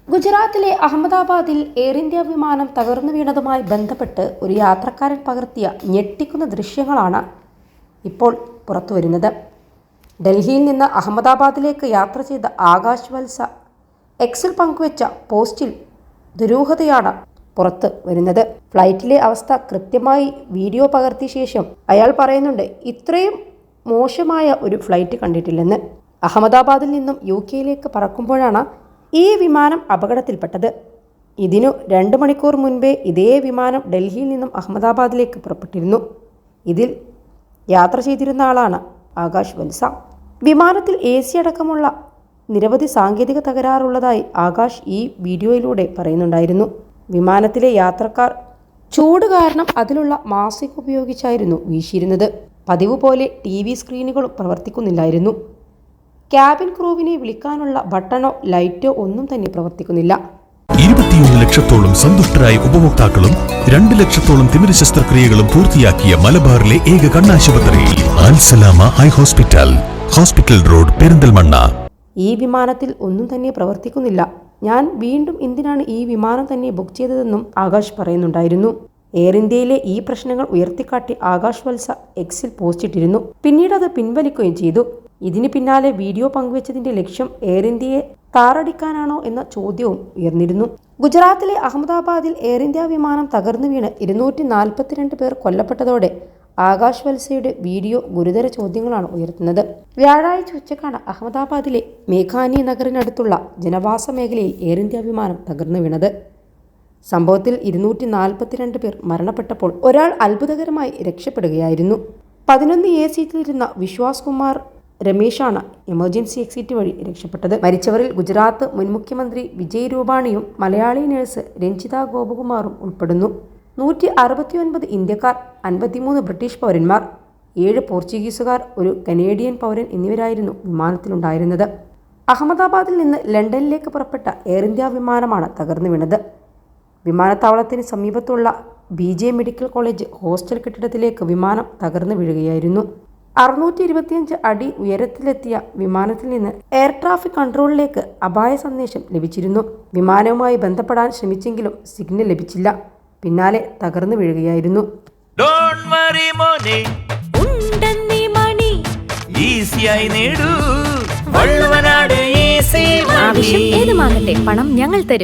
ഗുജറാത്തിലെ അഹമ്മദാബാദിൽ air India വിമാനം തകർന്നു വീണതുമായി ബന്ധപ്പെട്ട് ഒരു യാത്രക്കാരൻ പകർത്തിയ ഞെട്ടിക്കുന്ന ദൃശ്യങ്ങളാണ് ഇപ്പോൾ പുറത്തുവരുന്നത്. ഡൽഹിയിൽ നിന്ന് അഹമ്മദാബാദിലേക്ക് യാത്ര ചെയ്ത ആകാശ് വത്സ എക്സിൽ പങ്കുവച്ച പോസ്റ്റിൽ ദുരൂഹതയാണ് പുറത്ത് വരുന്നത്. ഫ്ലൈറ്റിലെ അവസ്ഥ കൃത്യമായി വീഡിയോ പകർത്തിയ ശേഷം അയാൾ പറയുന്നുണ്ട്, ഇത്രയും മോശമായ ഒരു ഫ്ലൈറ്റ് കണ്ടിട്ടില്ലെന്ന്. അഹമ്മദാബാദിൽ നിന്നും UK പറക്കുമ്പോഴാണ് ഈ വിമാനം അപകടത്തിൽപ്പെട്ടത്. ഇതിനു 2 മണിക്കൂർ മുൻപേ ഇതേ വിമാനം ഡൽഹിയിൽ നിന്നും അഹമ്മദാബാദിലേക്ക് പുറപ്പെട്ടിരുന്നു. ഇതിൽ യാത്ര ചെയ്തിരുന്ന ആളാണ് ആകാശ് വത്സ. വിമാനത്തിൽ AC അടക്കമുള്ള നിരവധി സാങ്കേതിക തകരാറുള്ളതായി ആകാശ് ഈ വീഡിയോയിലൂടെ പറയുന്നുണ്ടായിരുന്നു. വിമാനത്തിലെ യാത്രക്കാർ ചൂട് കാരണം അതിലുള്ള മാസ്ക് ഉപയോഗിച്ചായിരുന്നു വീശിയിരുന്നത്. പതിവ് പോലെ TV സ്ക്രീനുകളും പ്രവർത്തിക്കുന്നില്ലായിരുന്നു. ക്യാബിൻ ക്രൂവിനെ വിളിക്കാനുള്ള ബട്ടണോ ലൈറ്റോ ഒന്നും തന്നെ പ്രവർത്തിക്കുന്നില്ല. 21 ലക്ഷത്തോളം സന്തുഷ്ടരായ ഉപഭോക്താക്കളും 2 ലക്ഷത്തോളം തിമിര ശസ്ത്രക്രിയകളും പൂർത്തിയാക്കിയ മലബാറിലെ ഏക കണ്ണാശുപത്രി Al Salama high hospital, hospital road, Perinthalmanna. ഈ വിമാനത്തിൽ ഒന്നും തന്നെ പ്രവർത്തിക്കുന്നില്ല. ഞാൻ വീണ്ടും എന്തിനാണ് ഈ വിമാനം തന്നെ ബുക്ക് ചെയ്തതെന്നും ആകാശ് പറയുന്നുണ്ടായിരുന്നു. എയർ ഇന്ത്യയിലെ ഈ പ്രശ്നങ്ങൾ ഉയർത്തിക്കാട്ടി ആകാശ് വത്സ എക്സിൽ പോസ്റ്റിട്ടിരുന്നു. പിന്നീട് അത് പിൻവലിക്കുകയും ചെയ്തു. ഇതിന് പിന്നാലെ വീഡിയോ പങ്കുവച്ചതിന്റെ ലക്ഷ്യം എയർ ഇന്ത്യയെ താറടിക്കാനാണോ എന്ന ചോദ്യവും ഉയർന്നിരുന്നു. ഗുജറാത്തിലെ അഹമ്മദാബാദിൽ എയർ ഇന്ത്യ വിമാനം തകർന്നു വീണ് 242 പേർ കൊല്ലപ്പെട്ടതോടെ ആകാശ് വത്സയുടെ വീഡിയോ ഗുരുതര ചോദ്യങ്ങളാണ് ഉയർത്തുന്നത്. വ്യാഴാഴ്ച ഉച്ചക്കാണ് അഹമ്മദാബാദിലെ മേഘാനി നഗറിനടുത്തുള്ള ജനവാസ മേഖലയിൽ എയർ ഇന്ത്യ വിമാനം തകർന്നു വീണത്. സംഭവത്തിൽ 242 പേർ മരണപ്പെട്ടപ്പോൾ ഒരാൾ അത്ഭുതകരമായി രക്ഷപ്പെടുകയായിരുന്നു. 11A സീറ്റിലിരുന്ന വിശ്വാസ് കുമാർ രമേശാണ് എമർജൻസി എക്സിറ്റ് വഴി രക്ഷപ്പെട്ടത്. മരിച്ചവരിൽ ഗുജറാത്ത് മുൻ മുഖ്യമന്ത്രി വിജയ് രൂപാണിയും മലയാളി നഴ്സ് രഞ്ജിത ഗോപകുമാറും ഉൾപ്പെടുന്നു. 169 ഇന്ത്യക്കാർ, 53 ബ്രിട്ടീഷ് പൗരന്മാർ, 7 പോർച്ചുഗീസുകാർ, ഒരു കനേഡിയൻ പൗരൻ എന്നിവരായിരുന്നു വിമാനത്തിലുണ്ടായിരുന്നത്. അഹമ്മദാബാദിൽ നിന്ന് ലണ്ടനിലേക്ക് പുറപ്പെട്ട എയർ ഇന്ത്യ വിമാനമാണ് തകർന്നു വീണത്. വിമാനത്താവളത്തിന് സമീപത്തുള്ള BJ മെഡിക്കൽ കോളേജ് ഹോസ്റ്റൽ കെട്ടിടത്തിലേക്ക് വിമാനം തകർന്നു വീഴുകയായിരുന്നു. 625 അടി ഉയരത്തിലെത്തിയ വിമാനത്തിൽ നിന്ന് എയർ ട്രാഫിക് കൺട്രോളിലേക്ക് അപായ സന്ദേശം ലഭിച്ചിരുന്നു. വിമാനവുമായി ബന്ധപ്പെടാൻ ശ്രമിച്ചെങ്കിലും സിഗ്നൽ ലഭിച്ചില്ല. പിന്നാലെ തകർന്നു വീഴുകയായിരുന്നു. ആവശ്യം ഏതുമാകട്ടെ, പണം ഞങ്ങൾ തരും.